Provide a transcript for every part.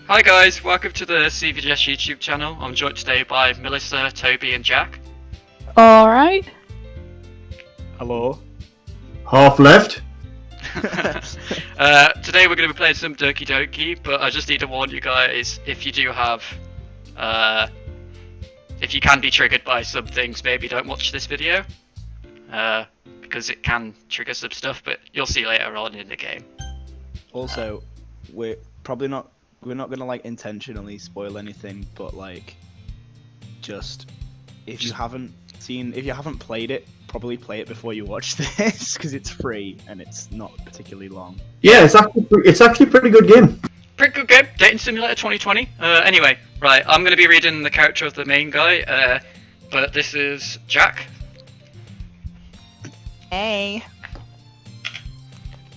Hi guys, welcome to the CVGS YouTube channel. I'm joined today by Melissa, Toby and Jack. Alright. Hello. Half left. Today we're going to be playing some Doki, but I just need to warn you guys, if you do have, if you can be triggered by some things, maybe don't watch this video, because it can trigger some stuff, but you'll see later on in the game. Also, we're not gonna like intentionally spoil anything, but like, just if you haven't played it, probably play it before you watch this because it's free and it's not particularly long. Yeah, it's actually a pretty good game. Pretty good game, Dating Simulator 2020. Anyway, right, I'm going to be reading the character of the main guy, but this is Jack. Hey.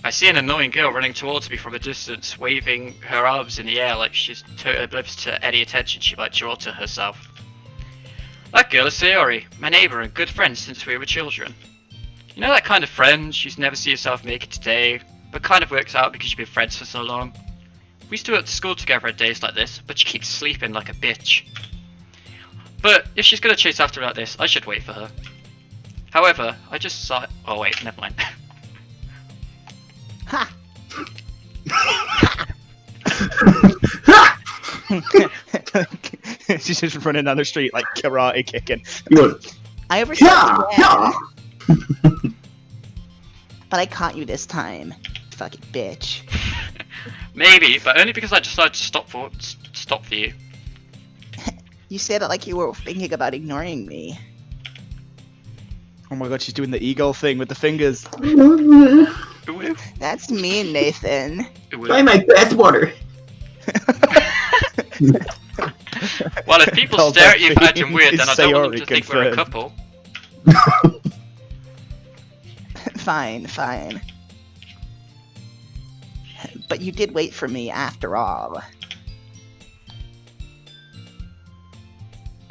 I see an annoying girl running towards me from a distance, waving her arms in the air like she's totally oblivious to any attention she might draw to herself. That girl is Sayori, my neighbour and good friend since we were children. You know that kind of friend you'd never see yourself make it today, but kind of works out because you've been friends for so long? We used to work to school together on days like this, but she keeps sleeping like a bitch. But if she's gonna chase after me like this, I should wait for her. However, I just saw. Oh wait, never mind. Ha! She's just running down the street like karate kicking. Good. I overshot you again. But I caught you this time. Fucking bitch. Maybe, but only because I decided to stop for you. You said it like you were thinking about ignoring me. Oh my god, she's doing the eagle thing with the fingers. Ooh, That's mean, Nathan. ooh. Buy my bathwater. Well, if people Called stare that at you thing acting weird, then I don't want them to Sayori think we're a confirmed. couple. Fine, fine. But you did wait for me after all.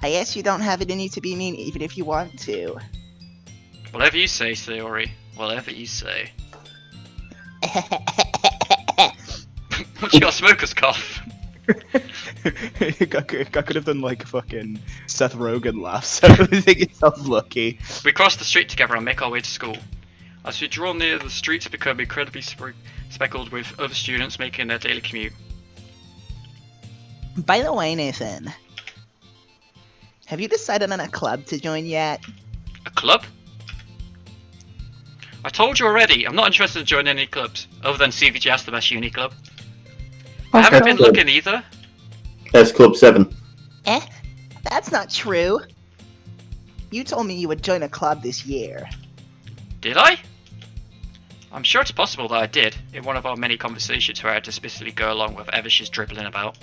I guess you don't have it in you to be mean even if you want to. Whatever you say, Sayori. Whatever you say. What, you got a smoker's cough? I could have done like a fucking Seth Rogen laugh, so I think yourself lucky. We cross the street together and make our way to school. As we draw near, the streets become incredibly speckled with other students making their daily commute. By the way, Nathan, have you decided on a club to join yet? A club? I told you already, I'm not interested in joining any clubs, other than CVGS, the best uni club. I haven't been looking either. That's Club 7. That's not true. You told me you would join a club this year. Did I? I'm sure it's possible that I did, in one of our many conversations where I had to specifically go along with whatever she's dribbling about.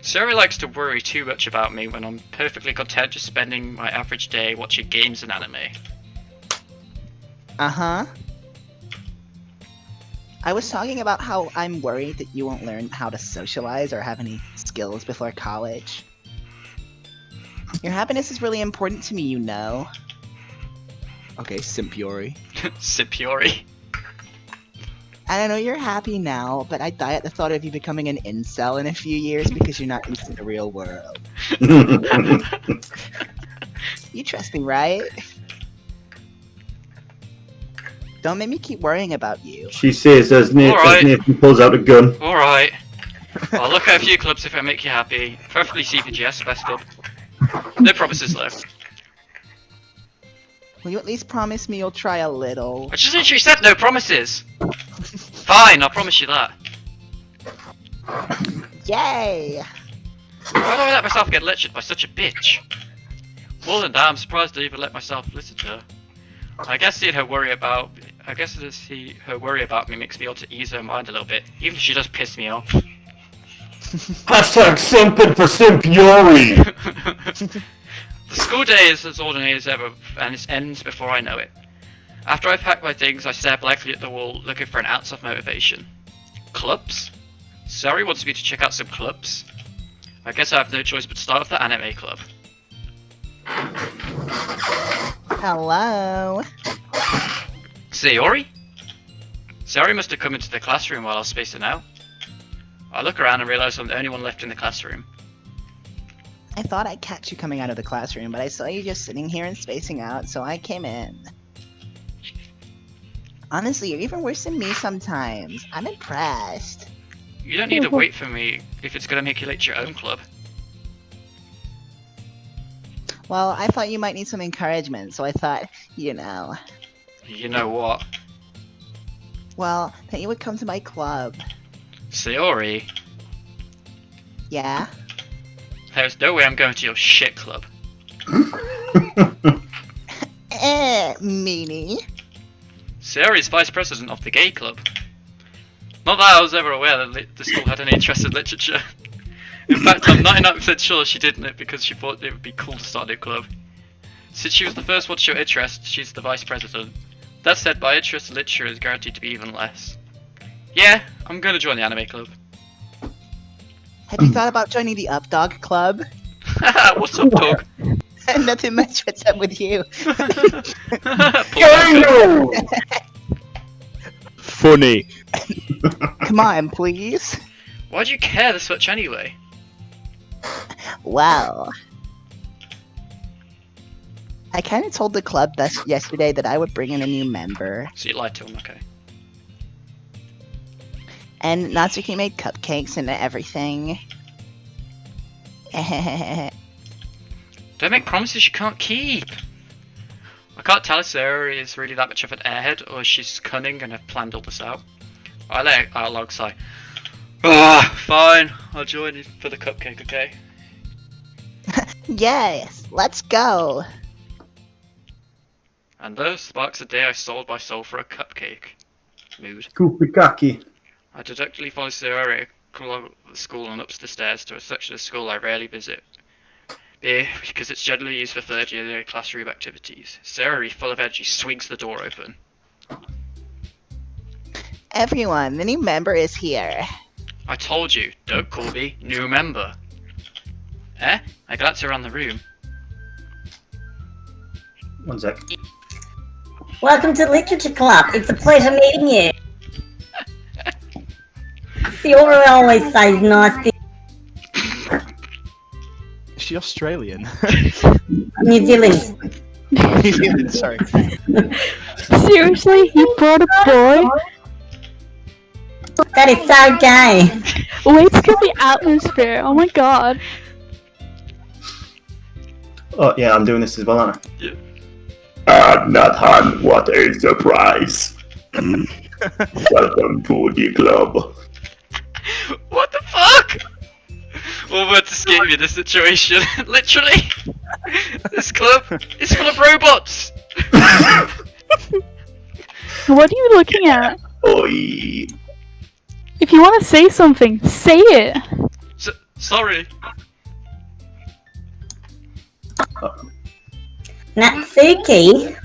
Sarah likes to worry too much about me when I'm perfectly content just spending my average day watching games and anime. Uh-huh. I was talking about how I'm worried that you won't learn how to socialize or have any skills before college. Your happiness is really important to me, you know. Okay, Simpiori. Sipiori. And I know you're happy now, but I die at the thought of you becoming an incel in a few years because you're not used to the real world. You trust me, right? Don't make me keep worrying about you. She says as Nathan pulls out a gun. Alright. I'll look at a few clubs if I make you happy. Preferably CVGS, best club. No promises though. Will you at least promise me you'll try a little? I just literally said no promises! Fine, I'll promise you that. Yay! Why do I let myself get lectured by such a bitch? More than that, I'm surprised I even let myself listen to her. I guess seeing her worry about me makes me able to ease her mind a little bit, even if she does piss me off. Hashtag simping for Simpiori. The school day is as ordinary as ever, and it ends before I know it. After I pack my things, I stare blankly at the wall, looking for an ounce of motivation. Clubs? Sari wants me to check out some clubs. I guess I have no choice but to start with the anime club. Hello? Sayori? Sayori must have come into the classroom while I was spacing out. I look around and realise I'm the only one left in the classroom. I thought I'd catch you coming out of the classroom, but I saw you just sitting here and spacing out, so I came in. Honestly, you're even worse than me sometimes. I'm impressed. You don't need to wait for me if it's gonna make you late to your own club. Well, I thought you might need some encouragement, so I thought, you know. You know what? Well, that you would come to my club. Sayori, Yeah? there's no way I'm going to your shit club. Meanie. Sayori's vice president of the gay club. Not that I was ever aware that the school had any interest in literature. In fact, I'm 99% sure she didn't it because she thought it would be cool to start a new club. Since she was the first one to show interest, she's the vice president. That said, my interest in literature is guaranteed to be even less. Yeah, I'm gonna join the anime club. Have you thought about joining the Up Dog Club? What's up, dog? Nothing much. What's up with you? Funny. Come on, please. Why do you care this much anyway? Well, I kind of told the club yesterday that I would bring in a new member, So you lied to him, okay. and Natsuki made cupcakes and everything. Don't make promises you can't keep. I can't tell if Sarah is really that much of an airhead or she's cunning and have planned all this out. I let out a long sigh. Ah, fine. I'll join you for the cupcake, okay? Yes, let's go. And thus marks the day I sold my soul for a cupcake. Mood. Kupikaki. I deductively follow Sarah along the school and up the stairs to a section of school I rarely visit. B, because it's generally used for third year classroom activities. Sarah, full of energy, swings the door open. Everyone, the new member is here. I told you, don't call me new member. Eh? I glance around the room. One sec. Welcome to Literature Club. It's a pleasure meeting you. Fiora always says nice things. Is she Australian? New Zealand. New Zealand, sorry. Seriously, you brought a boy? That is so gay. Wait to get the atmosphere. Oh my god. Oh yeah, I'm doing this as well, aren't Yeah. I? Nathan, what a surprise! Welcome to the club. What the fuck? What word to escape me in this situation? Literally! This club is full of robots! What are you looking at? Oi. If you want to say something, say it. Sorry. Natsuki.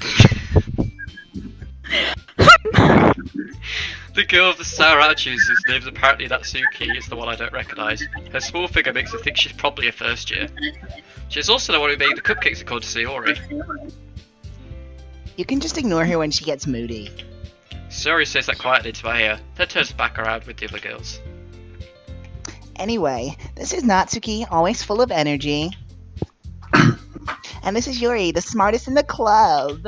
The girl with the sour attitudes whose name's apparently Natsuki is the one I don't recognise. Her small figure makes me think she's probably a first year. She's also the one who made the cupcakes are called Sayori. You can just ignore her when she gets moody. Sayori says that quietly to my ear, then turns back around with the other girls. Anyway, this is Natsuki, always full of energy. And this is Yuri, the smartest in the club.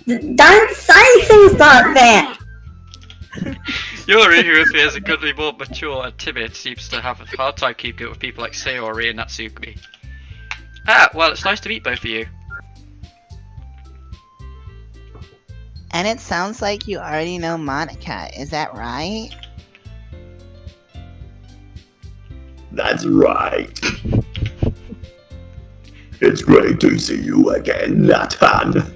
Don't say things like that. Yuri, who appears a goodly more mature and timid, seems to have a hard time keeping up with people like Sayori and Natsuki. Ah, well, it's nice to meet both of you. And it sounds like you already know Monica, is that right? That's right. It's great to see you again, Nathan.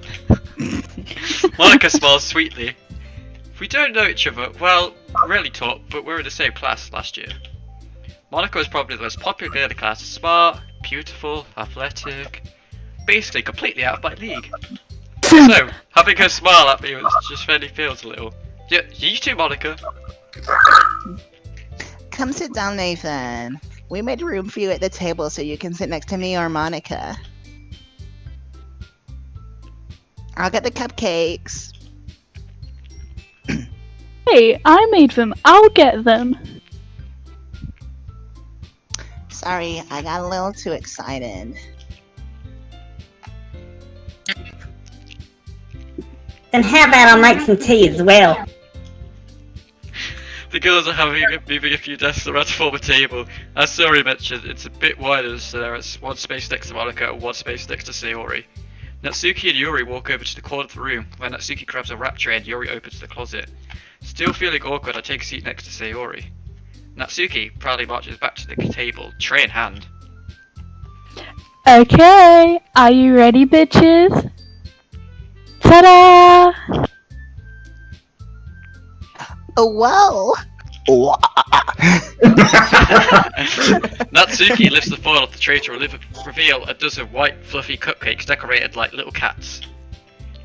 Monica smiles sweetly. We don't know each other, well, rarely talk, but we were in the same class last year. Monica was probably the most popular girl in the class, smart, beautiful, athletic, basically completely out of my league. So, having her smile at me was just fairly feels a little. Yeah, you too, Monica. Come sit down, Nathan. We made room for you at the table so you can sit next to me or Monica. I'll get the cupcakes. Hey, I made them. I'll get them. Sorry, I got a little too excited. Then how about I make some tea as well? The girls are moving a few desks around to form a table. As Sayori mentioned, it's a bit wider, so there is one space next to Monica and one space next to Sayori. Natsuki and Yuri walk over to the corner of the room, where Natsuki grabs a wrap tray and Yuri opens the closet. Still feeling awkward, I take a seat next to Sayori. Natsuki proudly marches back to the table, tray in hand. Okay, are you ready, bitches? Ta-da! Oh, whoa! Natsuki lifts the foil off the tray to reveal a dozen white, fluffy cupcakes decorated like little cats.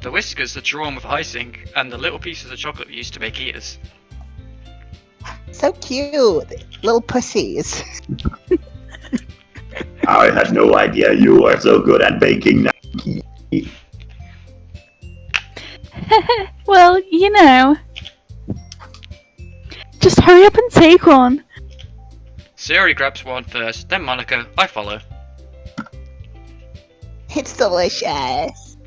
The whiskers are drawn with icing, and the little pieces of chocolate used to make ears. So cute! Little pussies. I had no idea you were so good at baking. Well, you know. Just hurry up and take one. Sayori grabs one first, then Monica, I follow. It's delicious.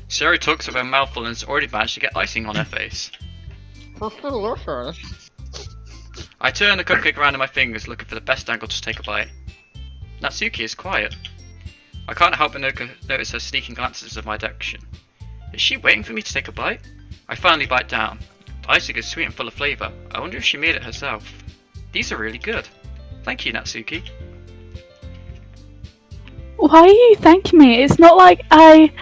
Sayori talks with her mouthful and has already managed to get icing on her face. It's delicious. I turn the cupcake around in my fingers, looking for the best angle to take a bite. Natsuki is quiet. I can't help but notice her sneaking glances in my direction. Is she waiting for me to take a bite? I finally bite down. The icing is sweet and full of flavour. I wonder if she made it herself. These are really good. Thank you, Natsuki. Why are you thanking me? It's not like I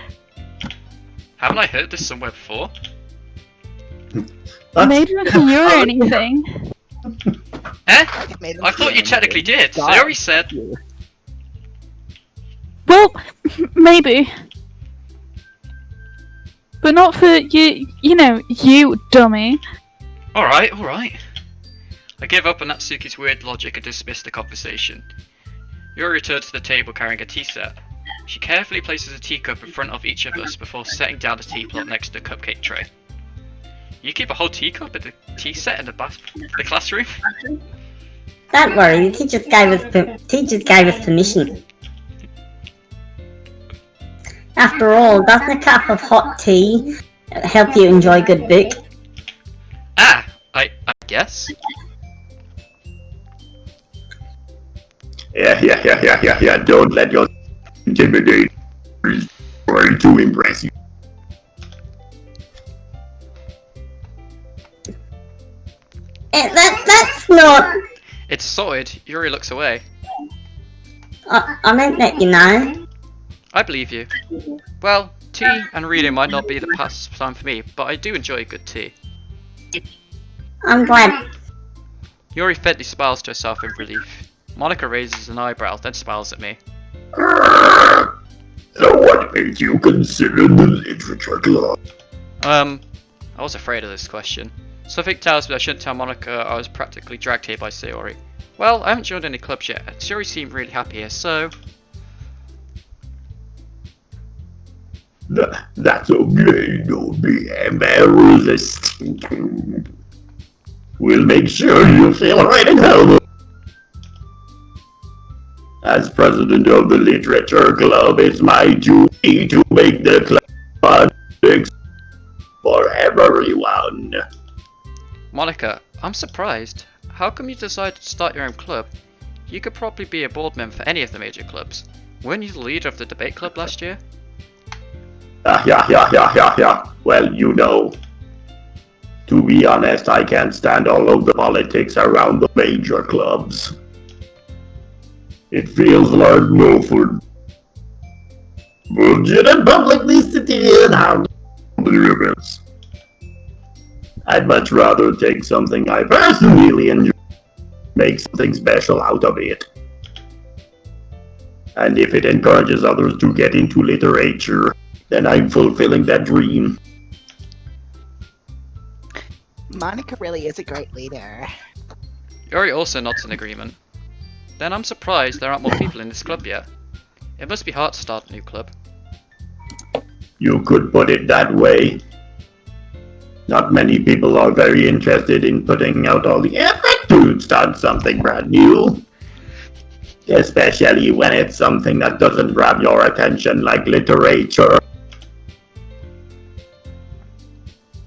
Haven't I heard this somewhere before? made one for you or anything. Eh? I thought you technically did. Sayori said. Well, maybe. But not for you, you dummy. Alright. I give up on Natsuki's weird logic and dismiss the conversation. Yuri returns to the table carrying a tea set. She carefully places a teacup in front of each of us before setting down the teapot next to the cupcake tray. You keep a whole teacup in the tea set in the classroom? Don't worry, the teachers gave us permission. After all, doesn't a cup of hot tea help you enjoy a good book? Ah, I guess. Yeah. Don't let your intimidate try to impress you. That's not... It's sorted. Yuri looks away. I meant that, you know. I believe you. Well, tea and reading might not be the pastime for me, but I do enjoy good tea. I'm glad. Yuri faintly smiles to herself in relief. Monica raises an eyebrow, then smiles at me. So what made you consider the literature club? I was afraid of this question. Something tells me I shouldn't tell Monica I was practically dragged here by Sayori. Well, I haven't joined any clubs yet, and Sayori seemed really happy here, so... That's okay, don't be embarrassed. We'll make sure you feel right at home. As president of the literature club, it's my duty to make the club for everyone. Monica, I'm surprised. How come you decided to start your own club? You could probably be a board member for any of the major clubs. Weren't you the leader of the debate club last year? Yeah. Well, you know. To be honest, I can't stand all of the politics around the major clubs. It feels like no fun. Bullshit and publicity and how limits. I'd much rather take something I personally enjoy, make something special out of it. And if it encourages others to get into literature, then I'm fulfilling that dream. Monica really is a great leader. Yuri also nods in agreement. Then I'm surprised there aren't more people in this club yet. It must be hard to start a new club. You could put it that way. Not many people are very interested in putting out all the effort to start something brand new. Especially when it's something that doesn't grab your attention like literature.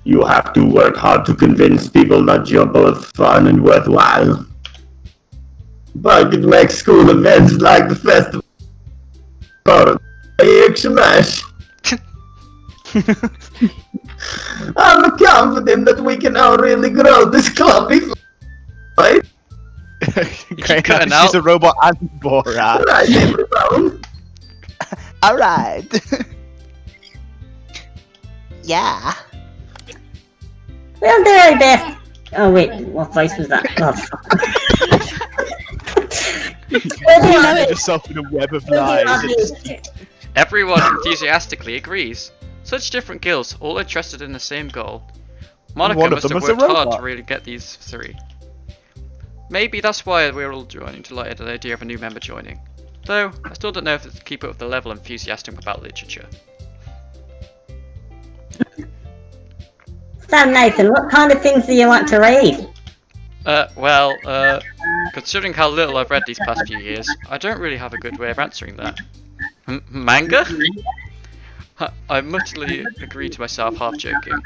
You have to work hard to convince people that you're both fun and worthwhile. But it makes school events like the festival smash. I'm confident that we can now really grow this club if right? Great, cutting she's out. a robot and Borat. Right, everyone. Alright. Yeah. We'll do our best. Oh wait, what voice was that? Oh, fuck. We'll do our best. yourself in a web of We'll do our lies. best. Everyone enthusiastically agrees. Such different guilds, all interested in the same goal. Monica One of must them have was a worked hard robot. to really get these three. Maybe that's why we're all joining, delighted at the idea of a new member joining. Though, I still don't know if it's to keep up with the level enthusiastic about literature. So Nathan, what kind of things do you want to read? Considering how little I've read these past few years, I don't really have a good way of answering that. Manga? I muttily agree to myself, half joking.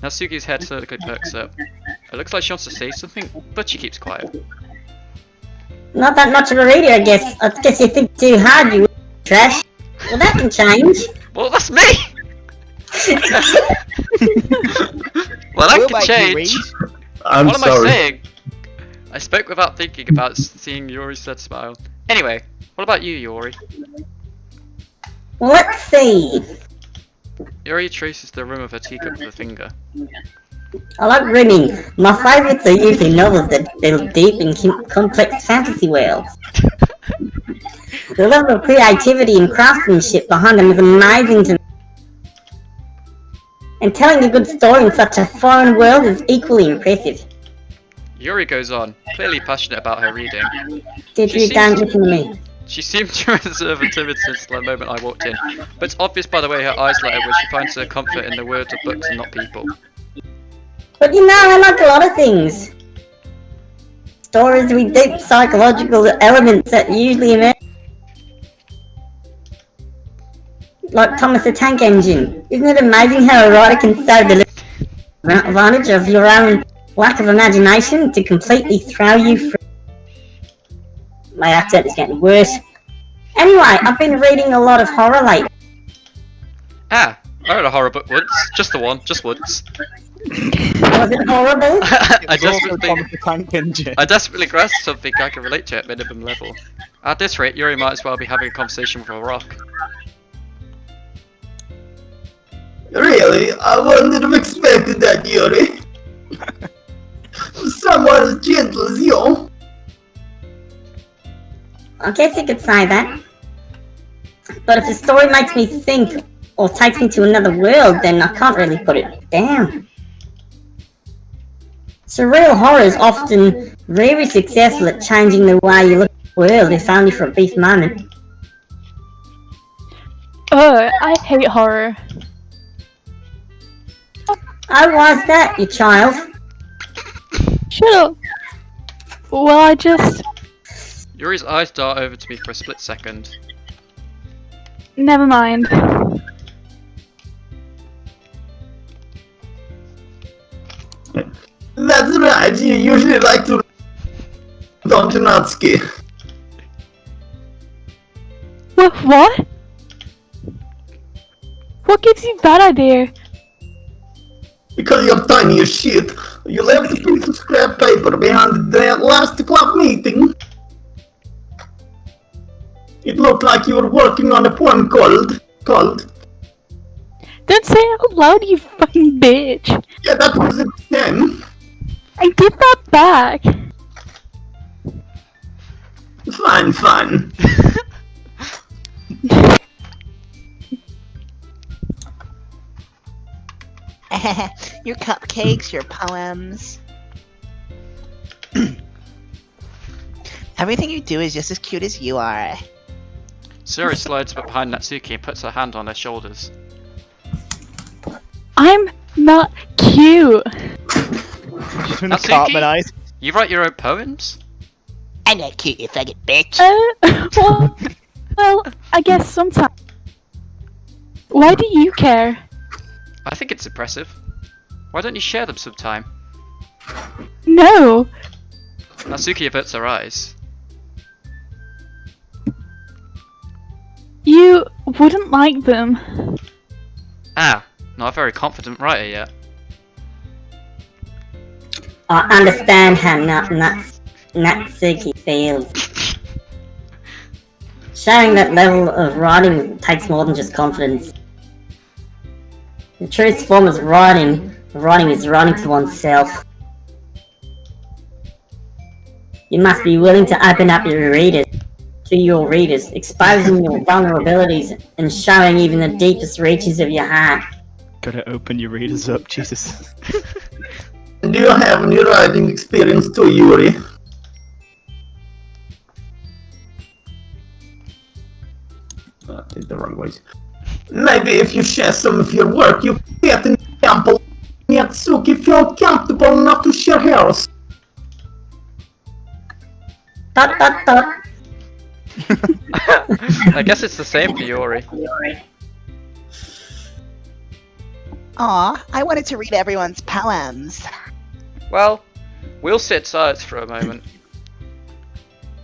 Natsuki's head slowly perks up. It looks like she wants to say something, but she keeps quiet. Not that much of a reader, I guess. I guess you think too hard, you trash. Well, that can change. Well, that's me! Well, that Will could might you change. I'm What am sorry. I saying? I spoke without thinking about seeing Yuri's sad smile. Anyway, what about you, Yuri? Let's see. Yuri traces the rim of her teacup with a finger. I like reading. My favourites are usually novels that delve deep in complex fantasy worlds. The level of creativity and craftsmanship behind them is amazing to me. And telling a good story in such a foreign world is equally impressive. Yuri goes on, clearly passionate about her reading. Did She you seems don't to- listen to me? She seemed to reserve a timid since the moment I walked in, but it's obvious by the way her eyes light up where she finds her comfort in the words of books and not people. But you know, I like a lot of things. Stories with deep psychological elements that usually emerge. Like Thomas the Tank Engine. Isn't it amazing how a writer can so deliberately take advantage of your own lack of imagination to completely throw you through? My accent is getting worse. Anyway, I've been reading a lot of horror lately. Ah, I read a horror book once. Just the one, just once. Was it horrible? I It's also desperately, Thomas the Tank Engine. I desperately grasped something I can relate to at minimum level. At this rate, Yuri might as well be having a conversation with a rock. Really? I wouldn't have expected that, Yuri. Someone as gentle as you. I guess you could say that. But if the story makes me think or takes me to another world, then I can't really put it down. Surreal horror is often very successful at changing the way you look at the world, if only for a brief moment. Ugh, I hate horror. Oh, why's that, you child? Shut up. Well, I just... Yuri's eyes dart over to me for a split second. Never mind. That's right, you usually like to... Don't you, Natsuki? What? What gives you that idea? Because you're tiny as shit. You left a piece of scrap paper behind the last club meeting. It looked like you were working on a poem called... Don't say it out loud, you fucking bitch. Yeah, that was it then. I did that back. Fine. Your cupcakes, your poems. Everything you do is just as cute as you are. Suri slides up behind Natsuki and puts her hand on her shoulders. I'm not cute. She's been Natsuki? cartmanized. You write your own poems? I'm not cute, you faggot bitch. Well, I guess sometimes. Why do you care? I think it's impressive. Why don't you share them sometime? No. Natsuki averts her eyes. You wouldn't like them. Ah, not a very confident writer yet. I understand how Natsuki feels. Sharing that level of writing takes more than just confidence. The truest form of writing is writing to oneself. You must be willing to open up your readers, exposing your vulnerabilities and showing even the deepest reaches of your heart. Gotta open your readers up, Jesus. Do you have any writing experience too, Yuri? Did the wrong voice. Maybe if you share some of your work, you get an example. Natsuki feel comfortable enough to share hers. Dot dot dot. I guess it's the same for Yuri. Aw, I wanted to read everyone's poems. Well, we'll sit silent for a moment.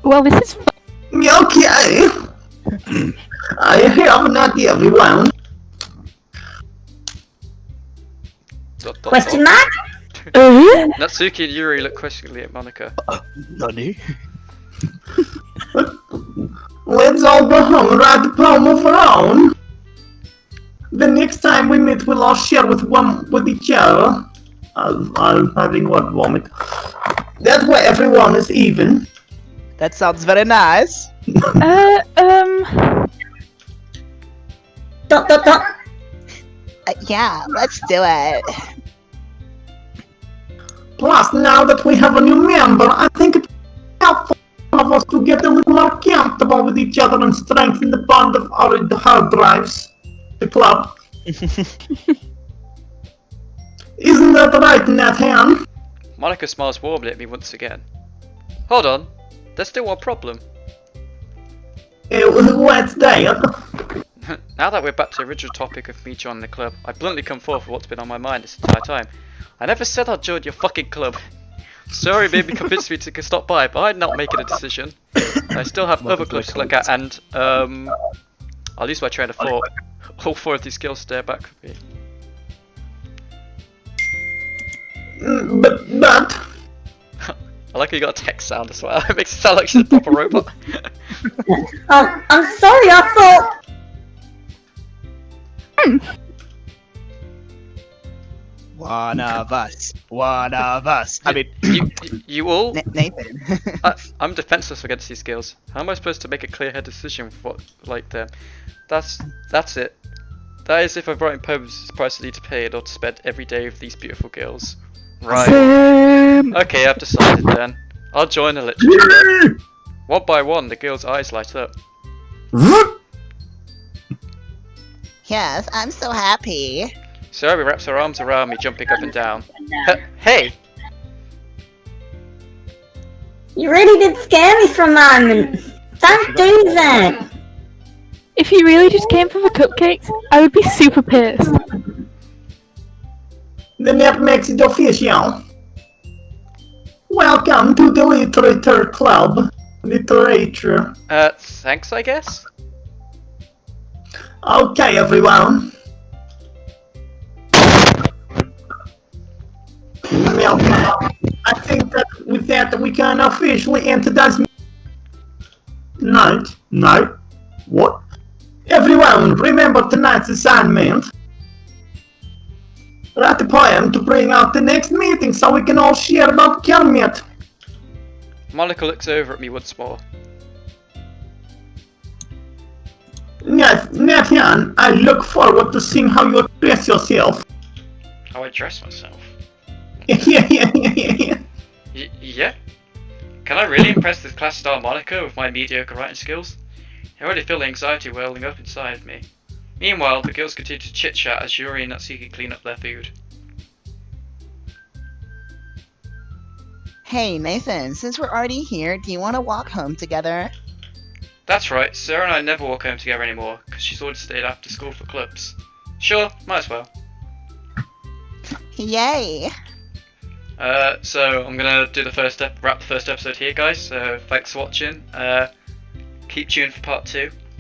Well, this is fun. Okay. I have an idea, everyone. Question mark? Natsuki and Yuri look questioningly at Monica. Nani? Let's all go home and write the poem of our own. The next time we meet, we'll all share with each other. I'm having one vomit. That way everyone is even. That sounds very nice. Dot dot dot. Yeah, let's do it. Plus, now that we have a new member, I think it's helpful for all of us to get a little more comfortable with each other and strengthen the bond of our hard drives. The club. Isn't that right, Nathan? Monica smiles warmly at me once again. Hold on, there's still one problem. What's that? Now that we're back to the original topic of me joining the club, I bluntly come forth with what's been on my mind this entire time. I never said I'd join your fucking club. Sorry, maybe convinced me to stop by, but I'm not making a decision. I still have other clubs to look at, and I'll lose my train of thought. All four of these girls stare back at me. But... I like how you got a text sound as well. It makes it sound like she's a proper robot. Oh, I'm sorry, I thought... One of us. I mean, you all? Nathan. I'm defenseless against these girls. How am I supposed to make a clear-headed decision with what like them? That's it. That is if I'm writing poems, it's the price I need to pay in order to spend every day with these beautiful girls. Right. Okay, I've decided then. I'll join the literature club. One by one, the girls' eyes light up. Yes, I'm so happy. Sarah wraps her arms around me, jumping up and down. Hey! You really did scare me for a moment. Don't do that. If you really just came for the cupcakes, I would be super pissed. Then that makes it official. Welcome to the Literature Club. Literature. Thanks, I guess? Okay, everyone. Well, I think that with that we can officially enter this night. What? Everyone, remember tonight's assignment. Write a poem to bring out the next meeting so we can all share about Kermit. Monica looks over at me once more. Nathan, I look forward to seeing how you express yourself. How I dress myself? Yeah. Yeah? Can I really impress this class star Monica with my mediocre writing skills? I already feel the anxiety welling up inside of me. Meanwhile, the girls continue to chit-chat as Yuri and Natsuki clean up their food. Hey, Nathan, since we're already here, do you want to walk home together? That's right, Sarah and I never walk home together anymore, because she's always stayed after school for clubs. Sure, might as well. Yay! So I'm gonna do wrap the first episode here, guys. So thanks for watching. Keep tuned for part 2.